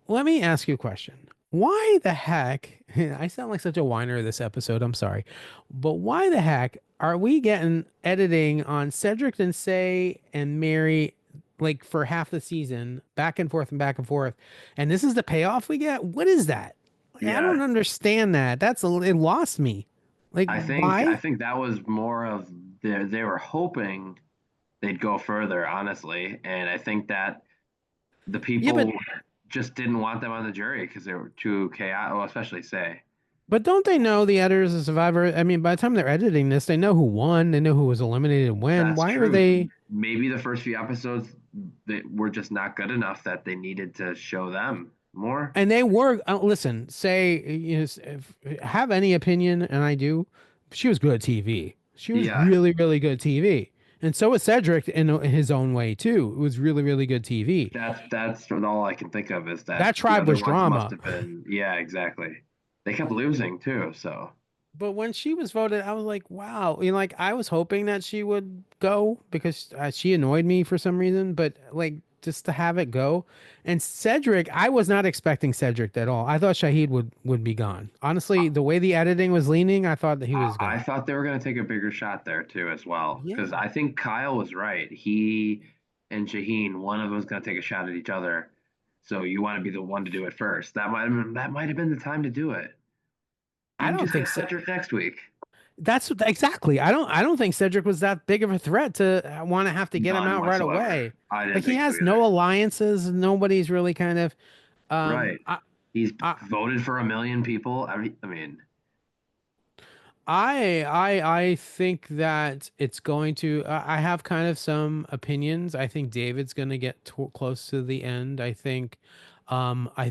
let me ask you a question. Why the heck? I sound like such a whiner this episode. I'm sorry. But why the heck are we getting editing on Cedric and Say and Mary like for half the season, back and forth and back and forth? And this is the payoff we get? What is that? Like, I Yeah. don't understand that. It lost me. Like, I why? think that was more of they were hoping they'd go further, honestly. And I think that the Yeah, people just didn't want them on the jury because they were too chaotic, well, especially Say. but don't they know the editors of Survivor? I mean, by the time they're editing this, they know who won, they know who was eliminated when. That's Why are true. they? Maybe the first few episodes they were just not good enough that they needed to show them more. And they were listen, say you know, have any opinion, and I do. She was good TV. She was Yeah, really, really good TV, and so was Cedric in his own way too. It was really, really good TV. that's all I can think of is that That the tribe other was ones must drama. have been, yeah, exactly. They kept losing too, so But when she was voted, I was like, wow. You know, like I was hoping that she would go because she annoyed me for some reason. But like just to have it go, and Cedric, I was not expecting Cedric at all. I thought Shahid would be gone. Honestly, the way the editing was leaning, I thought that he was I gone. thought they were going to take a bigger shot there too as well because Yeah, I think Kyle was right. He and Shaheen, one of them was going to take a shot at each other. So you want to be the one to do it first. That might have been the time to do it. I You don't just think have so. Cedric next week. Exactly. I don't think Cedric was that big of a threat to want to have to get him None out right whatsoever. away. I Like didn't he think so has either. no alliances. Nobody's really kind of. Um, Right. He's I, voted for a million people. I mean, I think that it's going to. I have kind of some opinions. I think David's going to get close to the end. I think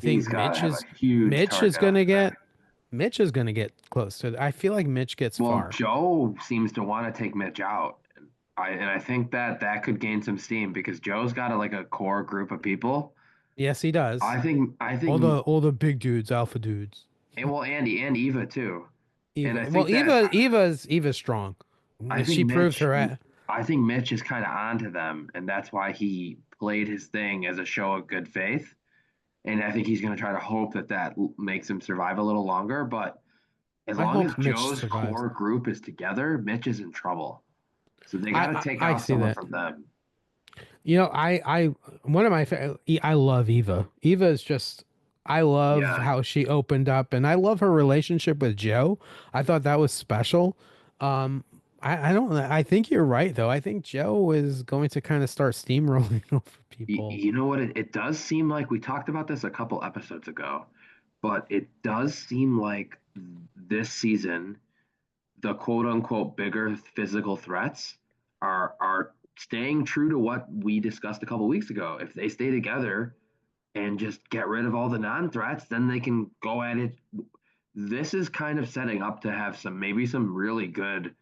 he's got to have a huge target on his back. Mitch is going to get close to. I feel like Mitch gets Well, far. Joe seems to want to take Mitch out. I think that that could gain some steam because Joe's got like a core group of people. Yes, he does. I think All the big dudes, alpha dudes. and well Andy and Eva too. And Eva. Well, Eva's strong. I think She proved Mitch her I think Mitch is kind of onto them and that's why he played his thing as a show of good faith. And I think he's going to try to hope that makes him survive a little longer. But as I long as hope Mitch Joe's survives. core group is together, Mitch is in trouble. So they got to take I out see someone that. from them. You know, one of my I love Eva. Eva is just I love Yeah, how she opened up, and I love her relationship with Joe. I thought that was special. Um, I don't. I think you're right, though. I think Joe is going to kind of start steamrolling over people. you know what? It does seem like we talked about this a couple episodes ago, but it does seem like this season, the quote unquote bigger physical threats are staying true to what we discussed a couple weeks ago. If they stay together and just get rid of all the non-threats, then they can go at it. This is kind of setting up to have maybe some really good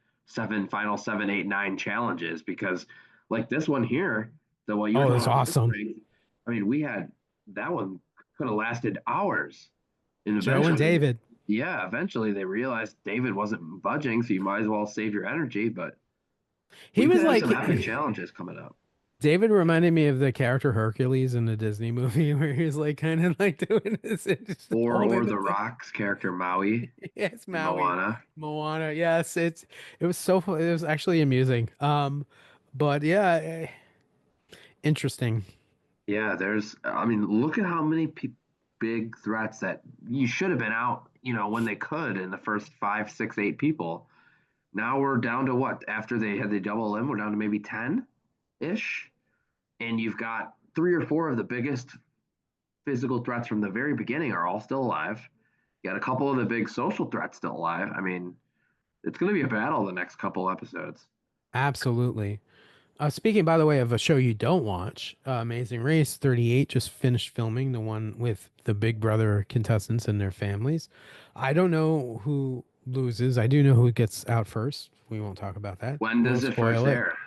final 7, 8, 9 challenges because like this one here, the what you were Oh, talking that's about awesome. ring, I mean, we had that one could have lasted hours. And Joe and eventually, David. yeah, eventually they realized David wasn't budging, so you might as well save your energy. But He we could was have like some epic challenges coming up. David reminded me of the character Hercules in the Disney movie where he's like kind of like doing this and just Or holding the the thing. Rock's character Maui Yes, in Maui, Moana. Moana. Yes, it was so it was actually amusing. But yeah, interesting. Yeah, I mean, look at how many big threats that you should have been out, when they could in the first 5, 6, 8 people. Now we're down to what? After they had the double limb, we're down to maybe 10-ish. And you've got 3 or 4 of the biggest physical threats from the very beginning are all still alive. You got a couple of the big social threats still alive. I mean, it's going to be a battle the next couple episodes. Absolutely. Speaking, by the way, of a show you don't watch, Amazing Race 38 just finished filming the one with the Big Brother contestants and their families. I don't know who loses. I do know who gets out first. We won't talk about that. When We does won't it first spoil it. air?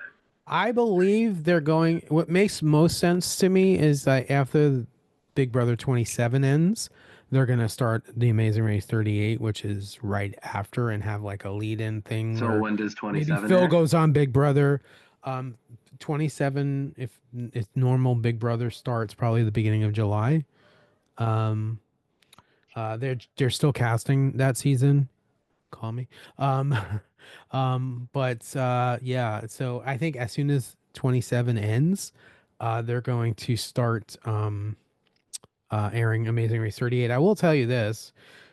I believe they're going. What makes most sense to me is that after Big Brother 27 ends, they're going to start The Amazing Race 38, which is right after, and have like a lead in thing So where when does maybe 27 Phil air? goes on Big Brother. Um, 27, if normal Big Brother starts probably the beginning of July. Um, they're still casting that season. Call me. Um, but yeah, so I think as soon as 27 ends, they're going to start airing Amazing Race 38. I will tell you this.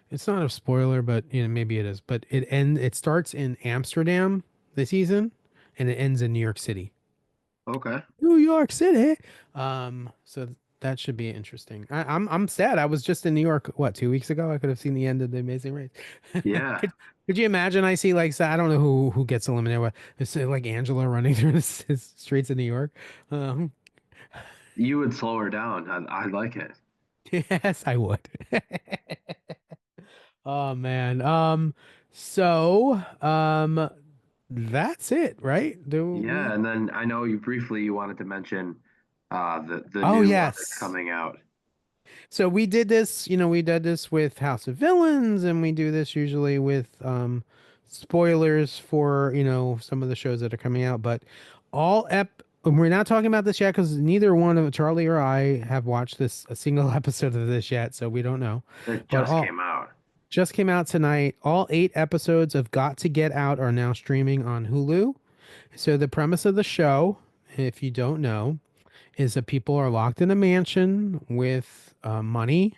It's not a spoiler, but you know, maybe it is. But it starts in Amsterdam this season and it ends in New York City. Okay. New York City. So that should be interesting. I'm sad. I was just in New York, what, 2 weeks ago? I could have seen the end of the Amazing Race. Yeah. Could could you imagine? I see like I don't know who gets eliminated. What it's like Angela running through the streets of New York. Um, You would slow her down. I like it. yes, I would. Oh man. So that's it, right? Do Yeah, we? and then I know you wanted to mention the Oh new one that's yes. coming out. So we did this, we did this with House of Villains, and we do this usually with spoilers for, some of the shows that are coming out. But we're not talking about this yet because neither one of Charlie or I have watched a single episode of this yet, so we don't know. It But just all came out. just came out tonight. All 8 episodes of Got to Get Out are now streaming on Hulu. So the premise of the show, if you don't know, is that people are locked in a mansion with money,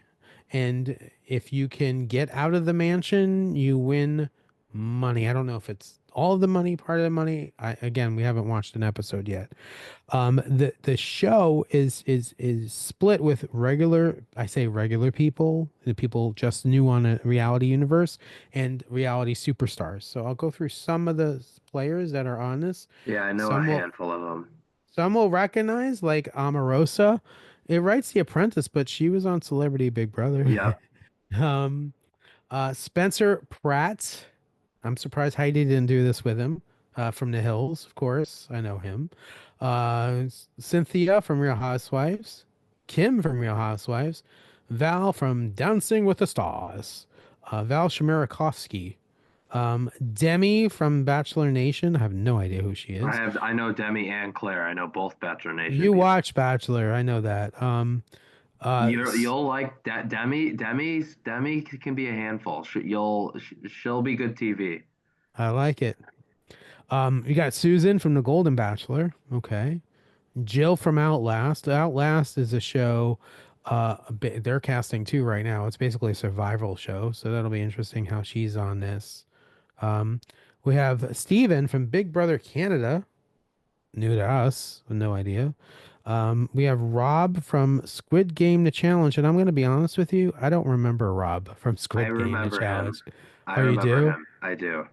and if you can get out of the mansion, you win money. I don't know if it's all of the money, part of the money. Again, we haven't watched an episode yet. The show is split with regular, I say regular people, the people just new on a reality universe, and reality superstars. So I'll go through some of the players that are on this. Yeah, I know a Some will handful of them. some will recognize, like Omarosa. It writes The Apprentice, but she was on Celebrity Big Brother. Yep. um, Spencer Pratt. I'm surprised Heidi didn't do this with him. From the Hills, of course. I know him. Cynthia from Real Housewives. Kim from Real Housewives. Val from Dancing with the Stars. Val Shmirakovsky. Demi from Bachelor Nation. I have no idea who she is. I know Demi and Claire. I know both Bachelor Nation You people. watch Bachelor, I know that. You'll like that Demi can be a handful. She'll be good TV. I like it. You got Susan from The Golden Bachelor. Okay. Jill from Outlast. Outlast is a show. They're casting too right now. It's basically a survival show, so that'll be interesting how she's on this. Um, we have Steven from Big Brother Canada. New to us, no idea. We have Rob from Squid Game The Challenge, and I'm going to be honest with you, I don't remember Rob from I Squid Game The remember him. Challenge. I Oh, you remember do? him. I do.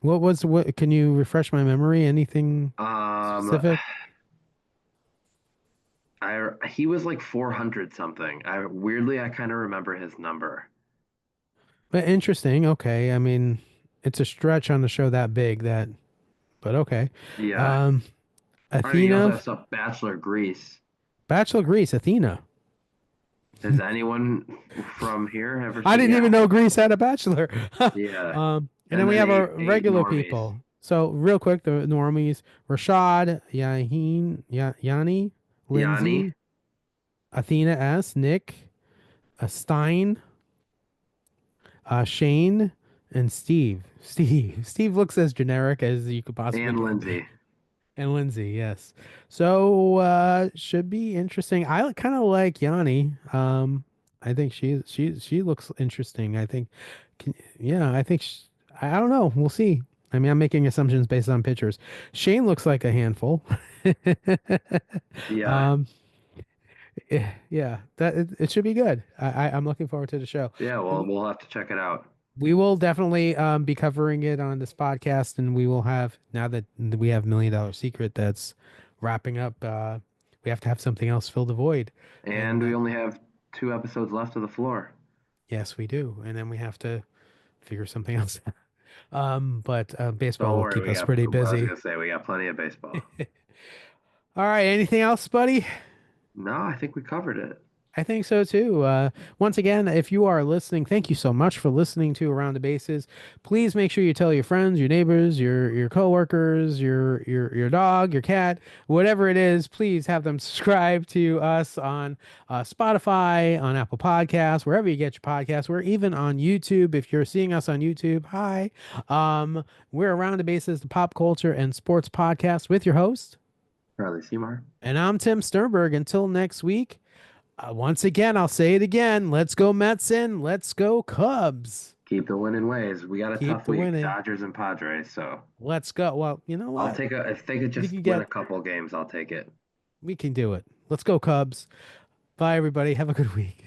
What? Can you refresh my memory? Anything Um, specific? he was like 400 something. I kind of remember his number. But interesting. Okay, I mean, it's a stretch on the show that big that, but okay. Yeah. Um, I mean, you also Athena, have stuff Bachelor Greece. Bachelor Greece, Athena. Has anyone from here ever I seen? didn't Yeah. even know Greece had a bachelor. Yeah. And then And we then have our eight regular normies. people. So real quick, the normies: Rashad, Yanni, Yanni Lindsay, Athena S, Nick, Stein, Shane, and Steve. Steve looks as generic as you could possibly and get. Lindsay. And Lindsay, yes. So should be interesting. I kind of like Yanni. I think she looks interesting. I think, yeah, I think I don't know. We'll see. I mean, I'm making assumptions based on pictures. Shane looks like a handful. Yeah. um, yeah, that it should be good. I'm looking forward to the show. Yeah. Well, we'll have to check it out. We will definitely be covering it on this podcast, and we will have now that we have $1 Million Secret that's wrapping up. We have to have something else fill the void, And and we only have 2 episodes left of the floor. yes, we do. And then we have to figure something else out. But baseball Don't will worry, keep we us got. pretty I was busy. gonna say we got plenty of baseball. All right, anything else, buddy? No, I think we covered it. I think so too. Once again, if you are listening, thank you so much for listening to Around the Bases. Please make sure you tell your friends, your neighbors, your coworkers, your dog, your cat, whatever it is. Please have them subscribe to us on Spotify, on Apple Podcasts, wherever you get your podcasts. We're even on YouTube. If you're seeing us on YouTube, hi. We're Around the Bases, the pop culture and sports podcast with your host, Charlie Seymour. and I'm Tim Sternberg. Until next week. Once again, I'll say it again. Let's go Mets in. Let's go Cubs. Keep the winning ways. We got a Keep tough the week, winning. Dodgers and Padres. So Let's go. Well, you know I'll what? take a. If they could We just can win get. a couple games, I'll take it. We can do it. Let's go Cubs. Bye, everybody. Have a good week.